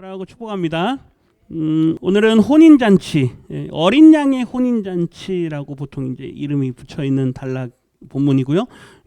사랑하고 축복합니다. 오늘은 혼인잔치, 어린 양의 혼인잔치라고 보통 이제 이름이 붙여 있는 단락 본문이고요.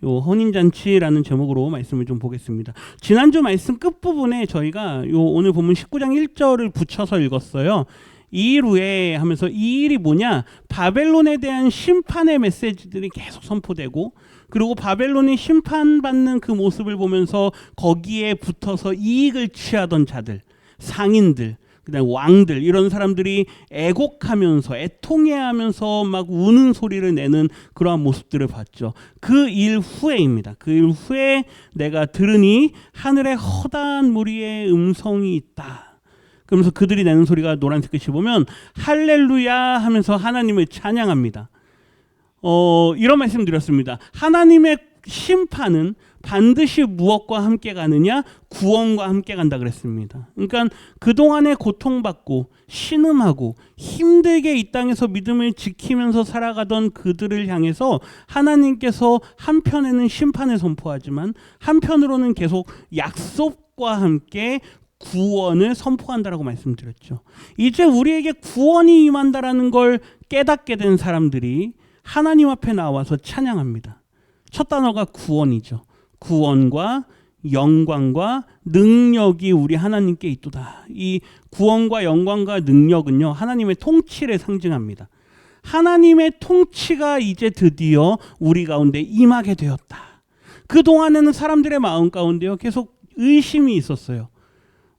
요 혼인잔치라는 제목으로 말씀을 좀 보겠습니다. 지난주 말씀 끝부분에 저희가 요 오늘 본문 19장 1절을 붙여서 읽었어요. 이 일 후에 하면서 이 일이 뭐냐? 바벨론에 대한 심판의 메시지들이 계속 선포되고, 그리고 바벨론이 심판받는 그 모습을 보면서 거기에 붙어서 이익을 취하던 자들, 상인들, 그다음 왕들, 이런 사람들이 애곡하면서 애통해하면서 막 우는 소리를 내는 그러한 모습들을 봤죠. 그 일 후에입니다. 그 일 후에 내가 들으니 하늘에 허다한 무리의 음성이 있다. 그러면서 그들이 내는 소리가 노란색 글씨 보면 할렐루야 하면서 하나님을 찬양합니다. 이런 말씀 드렸습니다. 하나님의 심판은 반드시 무엇과 함께 가느냐? 구원과 함께 간다 그랬습니다. 그러니까 그동안에 고통받고 신음하고 힘들게 이 땅에서 믿음을 지키면서 살아가던 그들을 향해서 하나님께서 한편에는 심판을 선포하지만 한편으로는 계속 약속과 함께 구원을 선포한다라고 말씀드렸죠. 이제 우리에게 구원이 임한다라는 걸 깨닫게 된 사람들이 하나님 앞에 나와서 찬양합니다. 첫 단어가 구원이죠. 구원과 영광과 능력이 우리 하나님께 있도다. 이 구원과 영광과 능력은요, 하나님의 통치를 상징합니다. 하나님의 통치가 이제 드디어 우리 가운데 임하게 되었다. 그동안에는 사람들의 마음 가운데요, 계속 의심이 있었어요.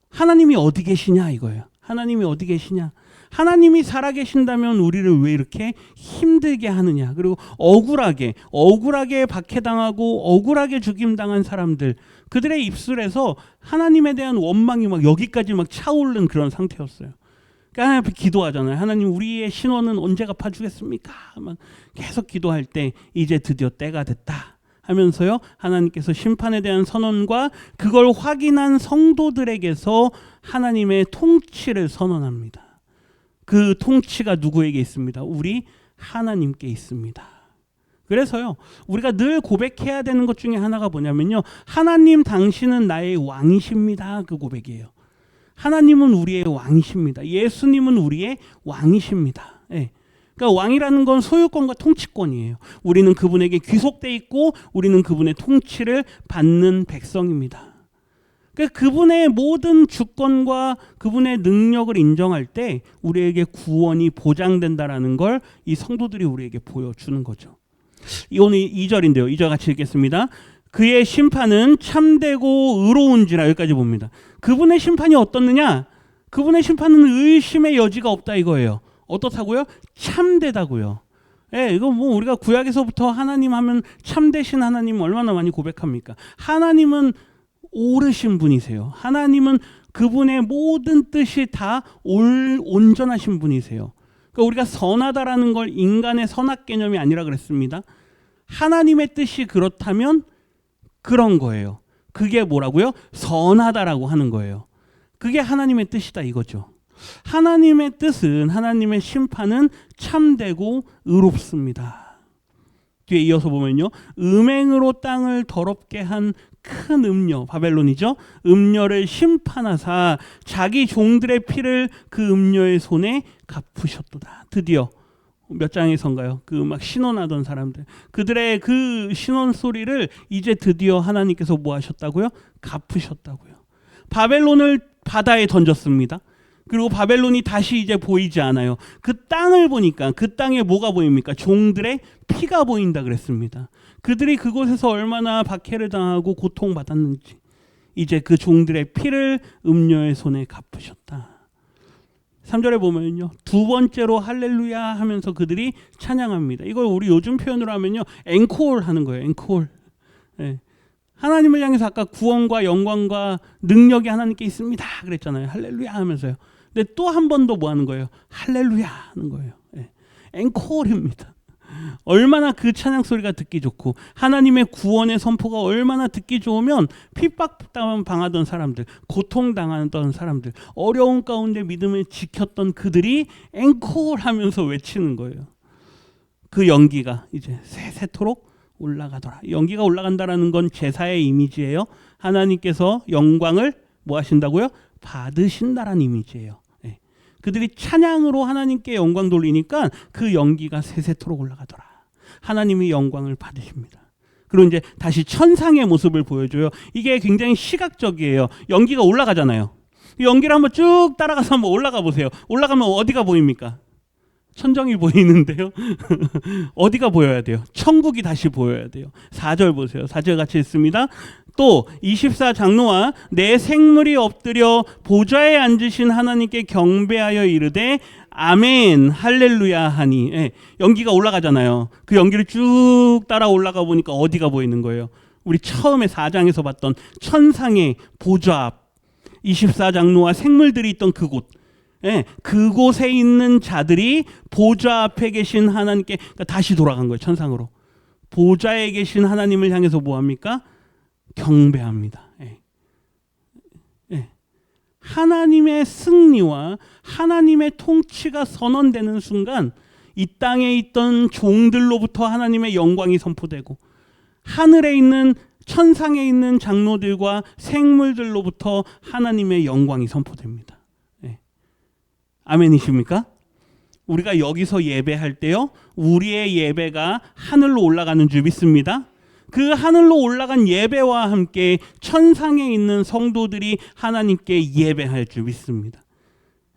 하나님이 어디 계시냐 이거예요. 하나님이 어디 계시냐. 하나님이 살아계신다면 우리를 왜 이렇게 힘들게 하느냐. 그리고 억울하게 박해당하고 억울하게 죽임당한 사람들, 그들의 입술에서 하나님에 대한 원망이 막 여기까지 막 차오르는 그런 상태였어요. 그러니까 기도하잖아요. 하나님, 우리의 신원은 언제 갚아주겠습니까? 막 계속 기도할 때 이제 드디어 때가 됐다 하면서요, 하나님께서 심판에 대한 선언과 그걸 확인한 성도들에게서 하나님의 통치를 선언합니다. 그 통치가 누구에게 있습니다? 우리 하나님께 있습니다. 그래서요, 우리가 늘 고백해야 되는 것 중에 하나가 뭐냐면요, 하나님 당신은 나의 왕이십니다. 그 고백이에요. 하나님은 우리의 왕이십니다. 예수님은 우리의 왕이십니다. 예. 그러니까 왕이라는 건 소유권과 통치권이에요. 우리는 그분에게 귀속돼 있고 우리는 그분의 통치를 받는 백성입니다. 그러니까 그분의 모든 주권과 그분의 능력을 인정할 때 우리에게 구원이 보장된다라는 걸 이 성도들이 우리에게 보여주는 거죠. 오늘 2절인데요. 2절 같이 읽겠습니다. 그의 심판은 참되고 의로운지라, 여기까지 봅니다. 그분의 심판이 어떻느냐? 그분의 심판은 의심의 여지가 없다 이거예요. 어떻다고요? 참되다고요. 예, 이거 뭐 우리가 구약에서부터 하나님 하면 참되신 하나님 얼마나 많이 고백합니까? 하나님은 옳으신 분이세요. 하나님은 그분의 모든 뜻이 다 온전하신 분이세요. 그러니까 우리가 선하다라는 걸 인간의 선악 개념이 아니라 그랬습니다. 하나님의 뜻이 그렇다면 그런 거예요. 그게 뭐라고요? 선하다라고 하는 거예요. 그게 하나님의 뜻이다 이거죠. 하나님의 뜻은, 하나님의 심판은 참되고 의롭습니다. 뒤에 이어서 보면요, 음행으로 땅을 더럽게 한 큰 음녀, 바벨론이죠. 음녀를 심판하사 자기 종들의 피를 그 음녀의 손에 갚으셨도다. 드디어 몇 장에선가요? 그 막 신원하던 사람들, 그들의 그 신원 소리를 이제 드디어 하나님께서 뭐 하셨다고요? 갚으셨다고요. 바벨론을 바다에 던졌습니다. 그리고 바벨론이 다시 이제 보이지 않아요. 그 땅을 보니까 그 땅에 뭐가 보입니까? 종들의 피가 보인다 그랬습니다. 그들이 그곳에서 얼마나 박해를 당하고 고통받았는지 이제 그 종들의 피를 음녀의 손에 갚으셨다. 3절에 보면요, 두 번째로 할렐루야 하면서 그들이 찬양합니다. 이걸 우리 요즘 표현으로 하면요, 앵콜 하는 거예요. 앵콜. 예. 하나님을 향해서 아까 구원과 영광과 능력이 하나님께 있습니다 그랬잖아요. 할렐루야 하면서요. 근데 또 한 번 더 뭐 하는 거예요? 할렐루야 하는 거예요. 예. 앵콜입니다. 얼마나 그 찬양 소리가 듣기 좋고 하나님의 구원의 선포가 얼마나 듣기 좋으면 핍박당하던 사람들, 고통당하던 사람들, 어려운 가운데 믿음을 지켰던 그들이 앵콜 하면서 외치는 거예요. 그 연기가 이제 세세토록 올라가더라. 연기가 올라간다라는 건 제사의 이미지예요. 하나님께서 영광을 뭐 하신다고요? 받으신다라는 이미지예요. 예. 그들이 찬양으로 하나님께 영광 돌리니까 그 연기가 세세토록 올라가더라. 하나님이 영광을 받으십니다. 그리고 이제 다시 천상의 모습을 보여줘요. 이게 굉장히 시각적이에요. 연기가 올라가잖아요. 연기를 한번 쭉 따라가서 한번 올라가 보세요. 올라가면 어디가 보입니까? 천정이 보이는데요. 어디가 보여야 돼요? 천국이 다시 보여야 돼요. 4절 보세요. 4절 같이 읽습니다. 또 24장로와 내 생물이 엎드려 보좌에 앉으신 하나님께 경배하여 이르되 아멘 할렐루야 하니. 예, 연기가 올라가잖아요. 그 연기를 쭉 따라 올라가 보니까 어디가 보이는 거예요? 우리 처음에 4장에서 봤던 천상의 보좌 앞, 24장로와 생물들이 있던 그곳, 예, 그곳에 있는 자들이 보좌 앞에 계신 하나님께, 그러니까 다시 돌아간 거예요. 천상으로. 보좌에 계신 하나님을 향해서 뭐합니까? 경배합니다. 예. 예. 하나님의 승리와 하나님의 통치가 선언되는 순간 이 땅에 있던 종들로부터 하나님의 영광이 선포되고 하늘에 있는 천상에 있는 장로들과 생물들로부터 하나님의 영광이 선포됩니다. 예. 아멘이십니까? 우리가 여기서 예배할 때요, 우리의 예배가 하늘로 올라가는 줄 믿습니다. 그 하늘로 올라간 예배와 함께 천상에 있는 성도들이 하나님께 예배할 줄 믿습니다.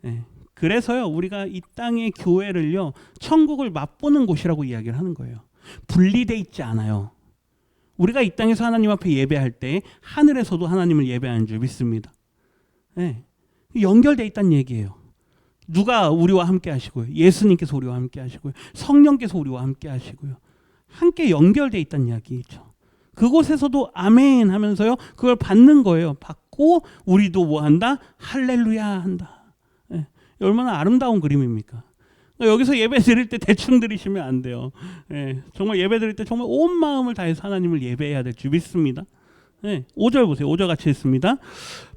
예. 그래서요, 우리가 이 땅의 교회를요, 천국을 맛보는 곳이라고 이야기를 하는 거예요. 분리돼 있지 않아요. 우리가 이 땅에서 하나님 앞에 예배할 때 하늘에서도 하나님을 예배하는 줄 믿습니다. 예. 연결돼 있다는 얘기예요. 누가 우리와 함께 하시고요, 예수님께서 우리와 함께 하시고요, 성령께서 우리와 함께 하시고요, 함께 연결돼 있다는 이야기죠. 그곳에서도 아멘 하면서요, 그걸 받는 거예요. 받고 우리도 뭐 한다? 할렐루야 한다. 예. 얼마나 아름다운 그림입니까? 여기서 예배 드릴 때 대충 드리시면 안 돼요. 예. 정말 예배 드릴 때 정말 온 마음을 다해서 하나님을 예배해야 될 줄 믿습니다. 예. 5절 보세요. 5절 같이 읽습니다.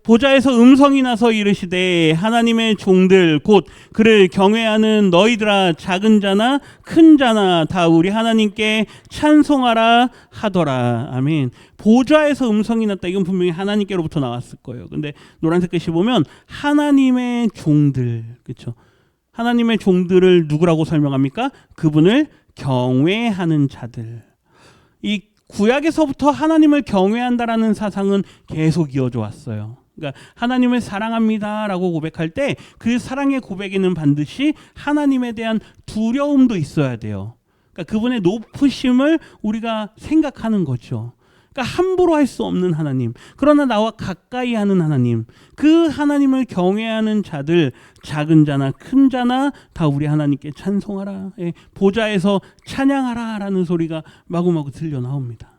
보좌에서 음성이 나서 이르시되 하나님의 종들 곧 그를 경외하는 너희들아, 작은 자나 큰 자나 다 우리 하나님께 찬송하라 하더라. 아멘. 보좌에서 음성이 났다. 이건 분명히 하나님께로부터 나왔을 거예요. 근데 노란색 글씨 보면 하나님의 종들, 그렇죠? 하나님의 종들을 누구라고 설명합니까? 그분을 경외하는 자들. 이 구약에서부터 하나님을 경외한다라는 사상은 계속 이어져 왔어요. 그러니까 하나님을 사랑합니다라고 고백할 때 그 사랑의 고백에는 반드시 하나님에 대한 두려움도 있어야 돼요. 그러니까 그분의 높으심을 우리가 생각하는 거죠. 그러니까 함부로 할 수 없는 하나님, 그러나 나와 가까이 하는 하나님, 그 하나님을 경외하는 자들, 작은 자나 큰 자나 다 우리 하나님께 찬송하라, 예, 보좌에서 찬양하라 라는 소리가 마구마구 들려 나옵니다.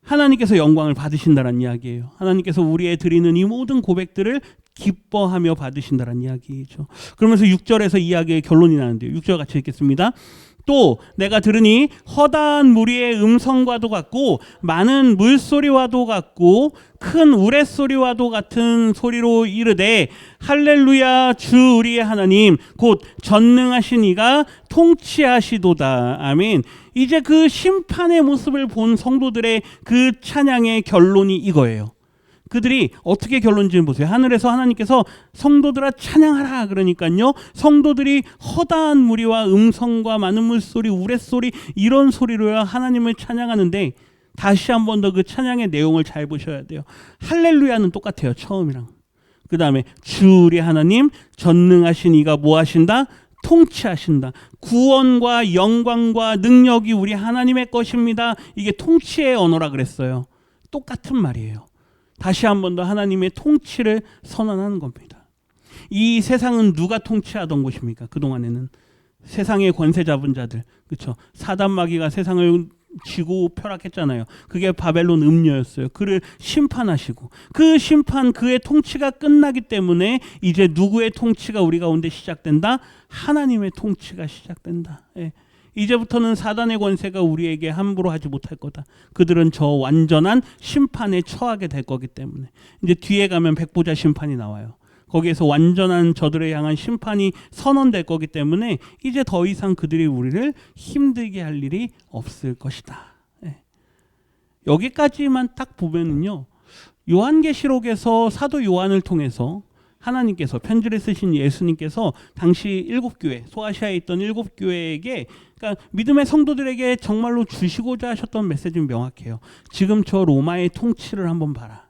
하나님께서 영광을 받으신다는 이야기예요. 하나님께서 우리의 드리는 이 모든 고백들을 기뻐하며 받으신다는 이야기죠. 그러면서 6절에서 이야기의 결론이 나는데요. 6절 같이 읽겠습니다. 또 내가 들으니 허다한 무리의 음성과도 같고 많은 물소리와도 같고 큰 우레소리와도 같은 소리로 이르되 할렐루야, 주 우리의 하나님 곧 전능하신 이가 통치하시도다. 아멘. 이제 그 심판의 모습을 본 성도들의 그 찬양의 결론이 이거예요. 그들이 어떻게 결론지는 보세요. 하늘에서 하나님께서 성도들아 찬양하라 그러니까요, 성도들이 허다한 무리와 음성과 많은 물소리, 우레소리 이런 소리로요 하나님을 찬양하는데, 다시 한 번 더 그 찬양의 내용을 잘 보셔야 돼요. 할렐루야는 똑같아요, 처음이랑. 그 다음에 주 우리 하나님 전능하신 이가 뭐 하신다? 통치하신다. 구원과 영광과 능력이 우리 하나님의 것입니다. 이게 통치의 언어라 그랬어요. 똑같은 말이에요. 다시 한 번 더 하나님의 통치를 선언하는 겁니다. 이 세상은 누가 통치하던 곳입니까? 그동안에는 세상의 권세 잡은 자들, 그렇죠? 사단 마귀가 세상을 쥐고 펴락했잖아요. 그게 바벨론 음녀였어요. 그를 심판하시고 그 심판, 그의 통치가 끝나기 때문에 이제 누구의 통치가 우리 가운데 시작된다? 하나님의 통치가 시작된다. 예. 이제부터는 사단의 권세가 우리에게 함부로 하지 못할 거다. 그들은 저 완전한 심판에 처하게 될 거기 때문에. 이제 뒤에 가면 백보자 심판이 나와요. 거기에서 완전한 저들을 향한 심판이 선언될 거기 때문에 이제 더 이상 그들이 우리를 힘들게 할 일이 없을 것이다. 예. 여기까지만 딱 보면은요, 요한계시록에서 사도 요한을 통해서 하나님께서 편지를 쓰신 예수님께서 당시 7교회, 소아시아에 있던 7교회에게, 그러니까 믿음의 성도들에게 정말로 주시고자 하셨던 메시지는 명확해요. 지금 저 로마의 통치를 한번 봐라.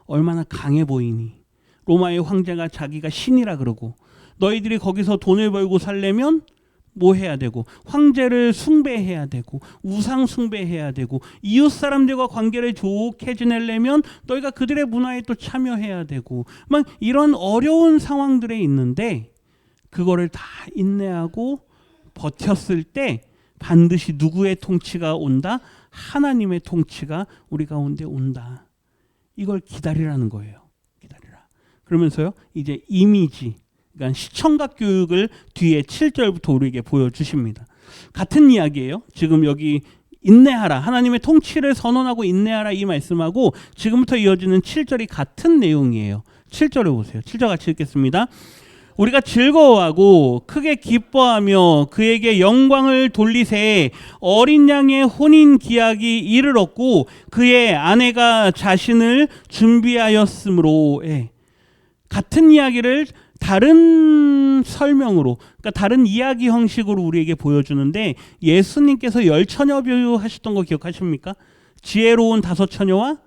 얼마나 강해 보이니. 로마의 황제가 자기가 신이라 그러고, 너희들이 거기서 돈을 벌고 살려면 뭐 해야 되고, 황제를 숭배해야 되고, 우상 숭배해야 되고, 이웃 사람들과 관계를 좋게 지내려면 너희가 그들의 문화에 또 참여해야 되고, 막 이런 어려운 상황들에 있는데 그거를 다 인내하고 버텼을 때 반드시 누구의 통치가 온다? 하나님의 통치가 우리 가운데 온다. 이걸 기다리라는 거예요. 기다리라. 그러면서요, 이제 이미지, 그러니까 시청각 교육을 뒤에 7절부터 우리에게 보여주십니다. 같은 이야기예요. 지금 여기 인내하라, 하나님의 통치를 선언하고 인내하라 이 말씀하고 지금부터 이어지는 7절이 같은 내용이에요. 7절을 보세요. 7절 같이 읽겠습니다. 우리가 즐거워하고 크게 기뻐하며 그에게 영광을 돌리세. 어린 양의 혼인 기약이 이르렀고 그의 아내가 자신을 준비하였으므로. 같은 이야기를 다른 설명으로, 그러니까 다른 이야기 형식으로 우리에게 보여주는데, 예수님께서 열처녀 비유하셨던 거 기억하십니까? 지혜로운 5처녀와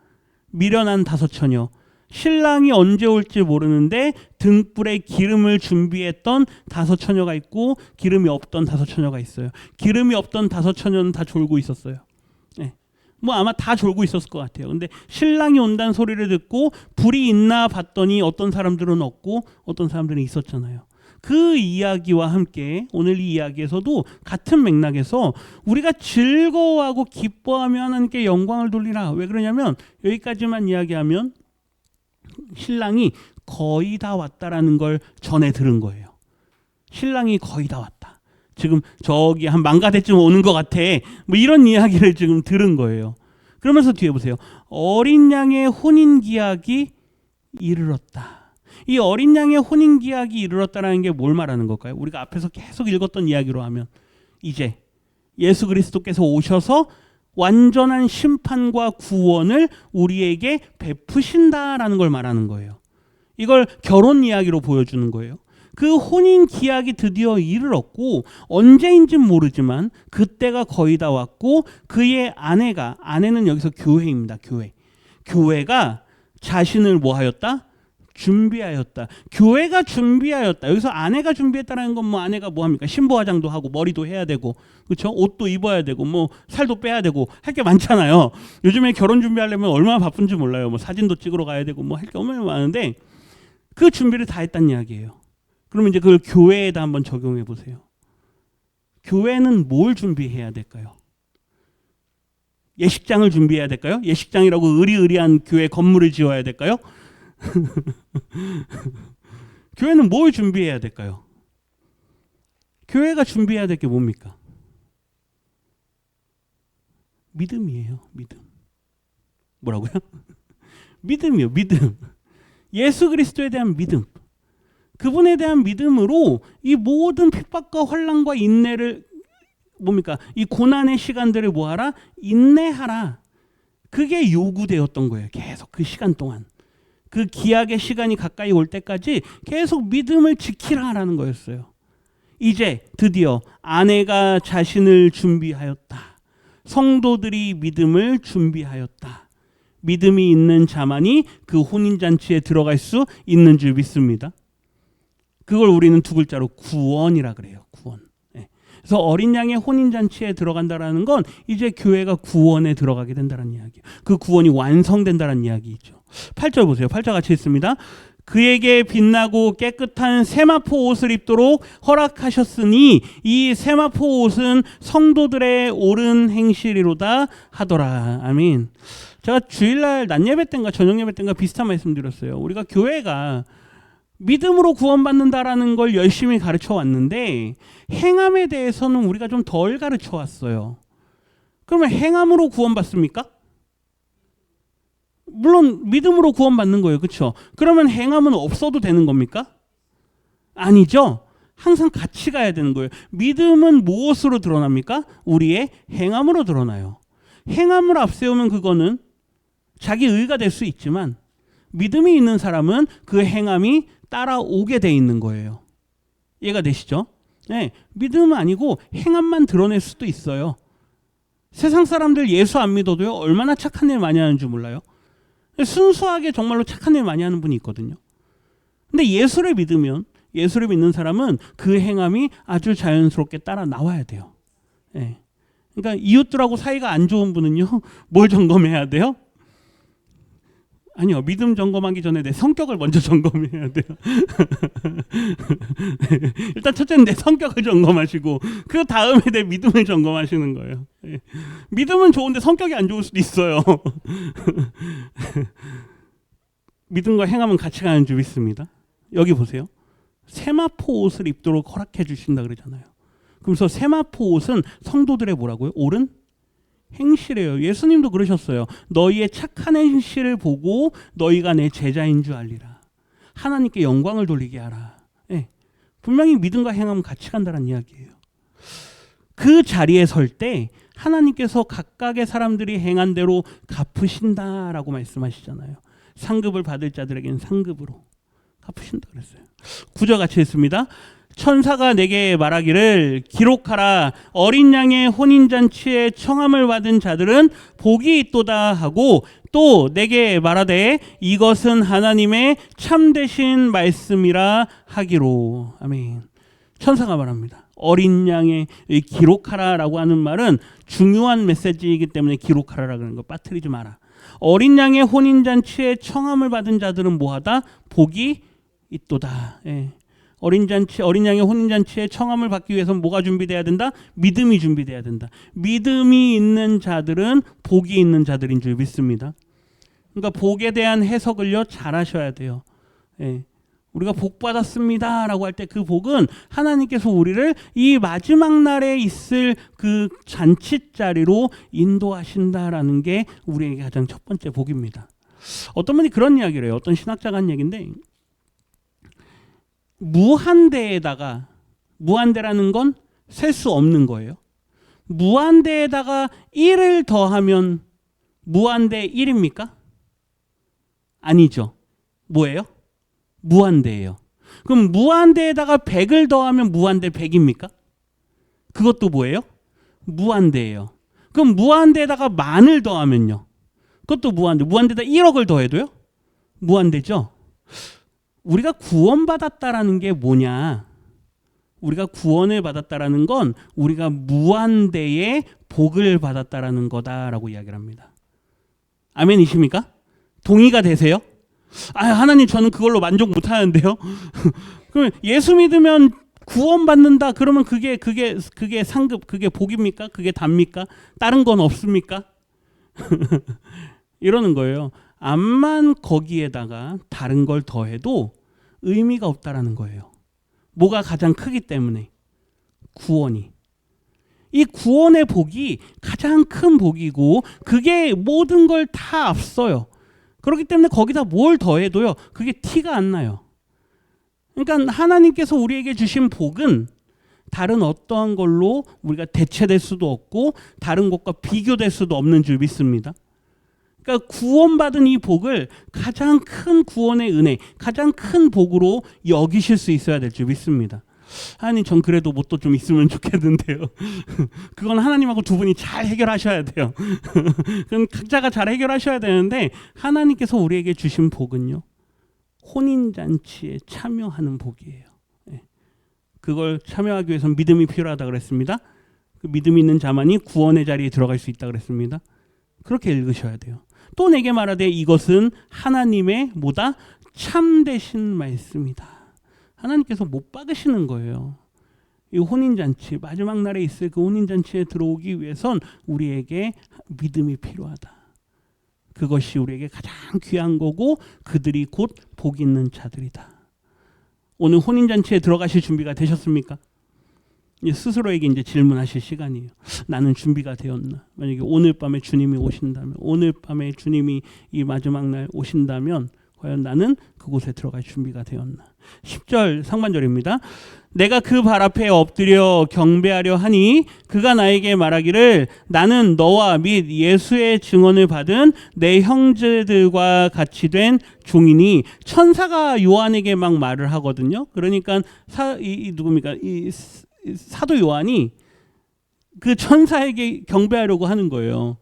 미련한 5처녀. 신랑이 언제 올지 모르는데 등불에 기름을 준비했던 5처녀가 있고 기름이 없던 5처녀가 있어요. 기름이 없던 5처녀는 다 졸고 있었어요. 뭐 아마 다 졸고 있었을 것 같아요. 근데 신랑이 온다는 소리를 듣고 불이 있나 봤더니 어떤 사람들은 없고 어떤 사람들은 있었잖아요. 그 이야기와 함께 오늘 이 이야기에서도 같은 맥락에서 우리가 즐거워하고 기뻐하며 하나님께 영광을 돌리라. 왜 그러냐면 여기까지만 이야기하면 신랑이 거의 다 왔다라는 걸 전해 들은 거예요. 신랑이 거의 다 왔다. 지금 저기 한 만가대쯤 오는 것 같아. 뭐 이런 이야기를 지금 들은 거예요. 그러면서 뒤에 보세요. 어린 양의 혼인 기약이 이르렀다. 이 어린 양의 혼인 기약이 이르렀다라는 게 뭘 말하는 걸까요? 우리가 앞에서 계속 읽었던 이야기로 하면 이제 예수 그리스도께서 오셔서 완전한 심판과 구원을 우리에게 베푸신다라는 걸 말하는 거예요. 이걸 결혼 이야기로 보여주는 거예요. 그 혼인 기약이 드디어 이르렀고 언제인지는 모르지만 그때가 거의 다 왔고 그의 아내는 여기서 교회입니다. 교회가 자신을 뭐 하였다? 준비하였다. 교회가 준비하였다. 여기서 아내가 준비했다는 건 뭐 아내가 뭐 합니까? 신부 화장도 하고 머리도 해야 되고, 그렇죠? 옷도 입어야 되고 뭐 살도 빼야 되고 할 게 많잖아요. 요즘에 결혼 준비하려면 얼마나 바쁜지 몰라요. 뭐 사진도 찍으러 가야 되고 뭐 할 게 얼마나 많은데 그 준비를 다 했다는 이야기예요. 그러면 이제 그걸 교회에다 한번 적용해 보세요. 교회는 뭘 준비해야 될까요? 예식장을 준비해야 될까요? 예식장이라고 의리의리한 교회 건물을 지어야 될까요? 교회는 뭘 준비해야 될까요? 교회가 준비해야 될 게 뭡니까? 믿음이에요. 믿음. 뭐라고요? 믿음이요. 믿음. 예수 그리스도에 대한 믿음. 그분에 대한 믿음으로 이 모든 핍박과 환난과 인내를 뭡니까? 이 고난의 시간들을 뭐하라? 인내하라. 그게 요구되었던 거예요. 계속 그 시간 동안. 그 기약의 시간이 가까이 올 때까지 계속 믿음을 지키라라는 거였어요. 이제 드디어 아내가 자신을 준비하였다. 성도들이 믿음을 준비하였다. 믿음이 있는 자만이 그 혼인잔치에 들어갈 수 있는 줄 믿습니다. 그걸 우리는 두 글자로 구원이라 그래요. 구원. 그래서 어린 양의 혼인잔치에 들어간다라는 건 이제 교회가 구원에 들어가게 된다는 이야기예요. 그 구원이 완성된다는 이야기죠. 8절 보세요. 8절 같이 읽습니다. 그에게 빛나고 깨끗한 세마포 옷을 입도록 허락하셨으니 이 세마포 옷은 성도들의 옳은 행실이로다 하더라. 아멘. 제가 주일날 낮 예배 때인가 저녁 예배 때인가 비슷한 말씀 드렸어요. 우리가 교회가 믿음으로 구원받는다라는 걸 열심히 가르쳐 왔는데 행함에 대해서는 우리가 좀 덜 가르쳐 왔어요. 그러면 행함으로 구원받습니까? 물론 믿음으로 구원받는 거예요. 그렇죠? 그러면 행함은 없어도 되는 겁니까? 아니죠. 항상 같이 가야 되는 거예요. 믿음은 무엇으로 드러납니까? 우리의 행함으로 드러나요. 행함을 앞세우면 그거는 자기 의가 될 수 있지만 믿음이 있는 사람은 그 행함이 따라오게 돼 있는 거예요. 이해가 되시죠? 네, 믿음은 아니고 행함만 드러낼 수도 있어요. 세상 사람들 예수 안 믿어도요, 얼마나 착한 일 많이 하는 줄 몰라요. 순수하게 정말로 착한 일 많이 하는 분이 있거든요. 근데 예수를 믿으면, 예수를 믿는 사람은 그 행함이 아주 자연스럽게 따라 나와야 돼요. 네. 그러니까 이웃들하고 사이가 안 좋은 분은요, 뭘 점검해야 돼요? 아니요, 믿음 점검하기 전에 내 성격을 먼저 점검해야 돼요. 일단 첫째는 내 성격을 점검하시고 그 다음에 내 믿음을 점검하시는 거예요. 믿음은 좋은데 성격이 안 좋을 수도 있어요. 믿음과 행함은 같이 가는 줄 믿습니다. 여기 보세요. 세마포 옷을 입도록 허락해 주신다 그러잖아요. 그래서 세마포 옷은 성도들의 뭐라고요? 옳은 행실이에요. 예수님도 그러셨어요. 너희의 착한 행실을 보고 너희가 내 제자인 줄 알리라. 하나님께 영광을 돌리게 하라. 네. 분명히 믿음과 행함은 같이 간다는 이야기예요. 그 자리에 설 때 하나님께서 각각의 사람들이 행한 대로 갚으신다라고 말씀하시잖아요. 상급을 받을 자들에게는 상급으로 갚으신다 그랬어요. 9절 같이 읽습니다. 천사가 내게 말하기를 기록하라. 어린 양의 혼인잔치에 청함을 받은 자들은 복이 있도다 하고 또 내게 말하되 이것은 하나님의 참되신 말씀이라 하기로. 아멘. 천사가 말합니다. 어린 양의 기록하라라고 하는 말은 중요한 메시지이기 때문에 기록하라라고 하는 거 빠뜨리지 마라. 어린 양의 혼인잔치에 청함을 받은 자들은 뭐하다? 복이 있도다. 예. 어린 양의 혼인잔치에 청함을 받기 위해서는 뭐가 준비돼야 된다? 믿음이 준비돼야 된다. 믿음이 있는 자들은 복이 있는 자들인 줄 믿습니다. 그러니까 복에 대한 해석을요, 잘 하셔야 돼요. 예. 우리가 복 받았습니다라고 할 때 그 복은 하나님께서 우리를 이 마지막 날에 있을 그 잔치 자리로 인도하신다라는 게 우리에게 가장 첫 번째 복입니다. 어떤 분이 그런 이야기를 해요. 어떤 신학자가 한 얘기인데, 무한대에다가, 무한대라는 건 셀 수 없는 거예요. 무한대에다가 1을 더하면 무한대 1입니까? 아니죠. 뭐예요? 무한대예요. 그럼 무한대에다가 100을 더하면 무한대 100입니까? 그것도 뭐예요? 무한대예요. 그럼 무한대에다가 만을 더하면요? 그것도 무한대. 무한대에다 1억을 더해도요? 무한대죠. 우리가 구원받았다라는 게 뭐냐? 우리가 구원을 받았다라는 건 우리가 무한대의 복을 받았다라는 거다라고 이야기를 합니다. 아멘이십니까? 동의가 되세요? 아, 하나님 저는 그걸로 만족 못 하는데요. 그럼 예수 믿으면 구원받는다 그러면 그게 상급, 그게 복입니까? 그게 답니까? 다른 건 없습니까? 이러는 거예요. 암만 거기에다가 다른 걸 더해도 의미가 없다라는 거예요. 뭐가 가장 크기 때문에? 구원이. 이 구원의 복이 가장 큰 복이고 그게 모든 걸 다 앞서요. 그렇기 때문에 거기다 뭘 더해도요, 그게 티가 안 나요. 그러니까 하나님께서 우리에게 주신 복은 다른 어떠한 걸로 우리가 대체될 수도 없고 다른 것과 비교될 수도 없는 줄 믿습니다. 그러니까 구원받은 이 복을 가장 큰 구원의 은혜, 가장 큰 복으로 여기실 수 있어야 될 줄 믿습니다. 하나님, 전 그래도 뭣도 좀 있으면 좋겠는데요. 그건 하나님하고 두 분이 잘 해결하셔야 돼요. 그건 각자가 잘 해결하셔야 되는데 하나님께서 우리에게 주신 복은요, 혼인잔치에 참여하는 복이에요. 그걸 참여하기 위해서는 믿음이 필요하다 그랬습니다. 그 믿음이 있는 자만이 구원의 자리에 들어갈 수 있다 그랬습니다. 그렇게 읽으셔야 돼요. 또 내게 말하되 이것은 하나님의 뭐다? 참되신 말씀이다. 하나님께서 못 박으시는 거예요. 이 혼인잔치, 마지막 날에 있을 그 혼인잔치에 들어오기 위해선 우리에게 믿음이 필요하다. 그것이 우리에게 가장 귀한 거고 그들이 곧 복 있는 자들이다. 오늘 혼인잔치에 들어가실 준비가 되셨습니까? 스스로에게 이제 질문하실 시간이에요. 나는 준비가 되었나? 만약에 오늘 밤에 주님이 오신다면, 오늘 밤에 주님이 이 마지막 날 오신다면 과연 나는 그곳에 들어갈 준비가 되었나? 10절 상반절입니다. 내가 그 발 앞에 엎드려 경배하려 하니 그가 나에게 말하기를 나는 너와 및 예수의 증언을 받은 내 형제들과 같이 된 종이니 천사가 요한에게 막 말을 하거든요. 그러니까 누굽니까? 이 사도 요한이 그 천사에게 경배하려고 하는 거예요.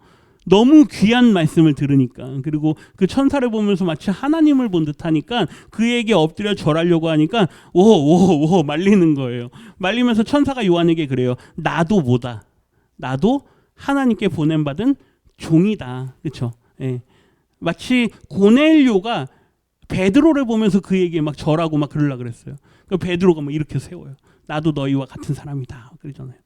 너무 귀한 말씀을 들으니까. 그리고 그 천사를 보면서 마치 하나님을 본 듯하니까 그에게 엎드려 절하려고 하니까 오 말리는 거예요. 말리면서 천사가 요한에게 그래요. 나도 뭐다. 나도 하나님께 보냄받은 종이다. 그렇죠? 예. 마치 고넬료가 베드로를 보면서 그에게 막 절하고 막 그러려고 그랬어요. 그 베드로가 막 이렇게 세워요. 나도 너희와 같은 사람이다. 그러잖아요.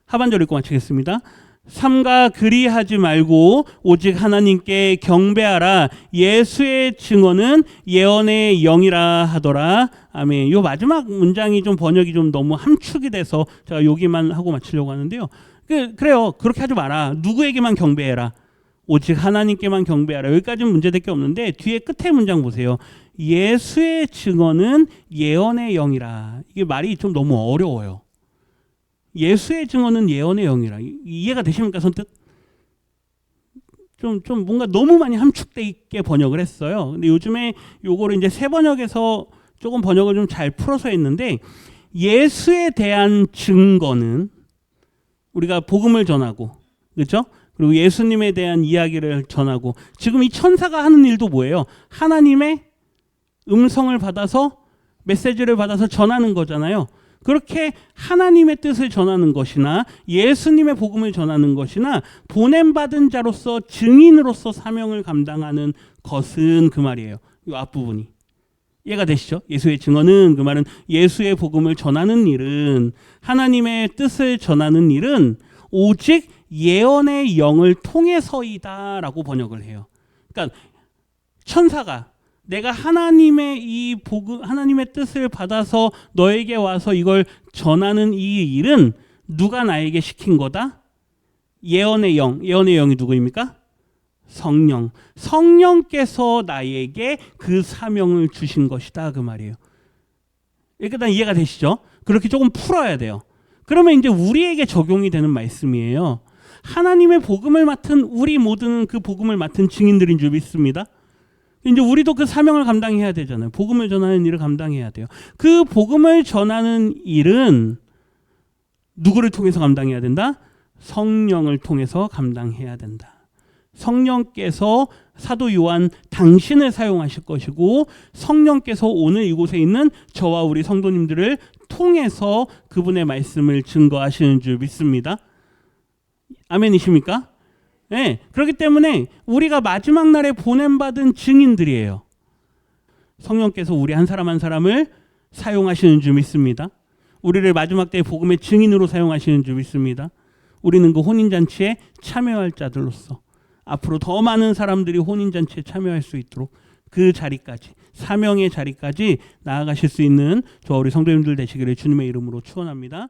하반절 읽고 마치겠습니다. 삼가 그리하지 말고 오직 하나님께 경배하라. 예수의 증언은 예언의 영이라 하더라. 아멘. 이 마지막 문장이 좀 번역이 좀 너무 함축이 돼서 제가 여기만 하고 마치려고 하는데요. 그래요. 그렇게 하지 마라. 누구에게만 경배해라. 오직 하나님께만 경배하라. 여기까지는 문제될 게 없는데 뒤에 끝에 문장 보세요. 예수의 증언은 예언의 영이라. 이게 말이 좀 너무 어려워요. 예수의 증언은 예언의 영이라. 이해가 되십니까? 선뜻? 좀 뭔가 너무 많이 함축돼 있게 번역을 했어요. 근데 요즘에 요거를 이제 새 번역에서 조금 번역을 좀 잘 풀어서 했는데 예수에 대한 증거는 우리가 복음을 전하고 그렇죠? 그리고 예수님에 대한 이야기를 전하고 지금 이 천사가 하는 일도 뭐예요? 하나님의 음성을 받아서 메시지를 받아서 전하는 거잖아요. 그렇게 하나님의 뜻을 전하는 것이나 예수님의 복음을 전하는 것이나 보냄받은 자로서 증인으로서 사명을 감당하는 것은 그 말이에요. 이 앞부분이. 이해가 되시죠? 예수의 증언은 그 말은 예수의 복음을 전하는 일은 하나님의 뜻을 전하는 일은 오직 예언의 영을 통해서이다라고 번역을 해요. 그러니까 천사가 내가 하나님의 이 복음, 하나님의 뜻을 받아서 너에게 와서 이걸 전하는 이 일은 누가 나에게 시킨 거다? 예언의 영. 예언의 영이 누구입니까? 성령. 성령께서 나에게 그 사명을 주신 것이다. 그 말이에요. 일단 이해가 되시죠? 그렇게 조금 풀어야 돼요. 그러면 이제 우리에게 적용이 되는 말씀이에요. 하나님의 복음을 맡은 우리 모두는 그 복음을 맡은 증인들인 줄 믿습니다. 이제 우리도 그 사명을 감당해야 되잖아요. 복음을 전하는 일을 감당해야 돼요. 그 복음을 전하는 일은 누구를 통해서 감당해야 된다? 성령을 통해서 감당해야 된다. 성령께서 사도 요한 당신을 사용하실 것이고 성령께서 오늘 이곳에 있는 저와 우리 성도님들을 통해서 그분의 말씀을 증거하시는 줄 믿습니다. 아멘이십니까? 네, 그렇기 때문에 우리가 마지막 날에 보냄받은 증인들이에요. 성령께서 우리 한 사람 한 사람을 사용하시는 줄 믿습니다. 우리를 마지막 때의 복음의 증인으로 사용하시는 줄 믿습니다. 우리는 그 혼인잔치에 참여할 자들로서 앞으로 더 많은 사람들이 혼인잔치에 참여할 수 있도록 그 자리까지, 사명의 자리까지 나아가실 수 있는 저와 우리 성도님들 되시기를 주님의 이름으로 축원합니다.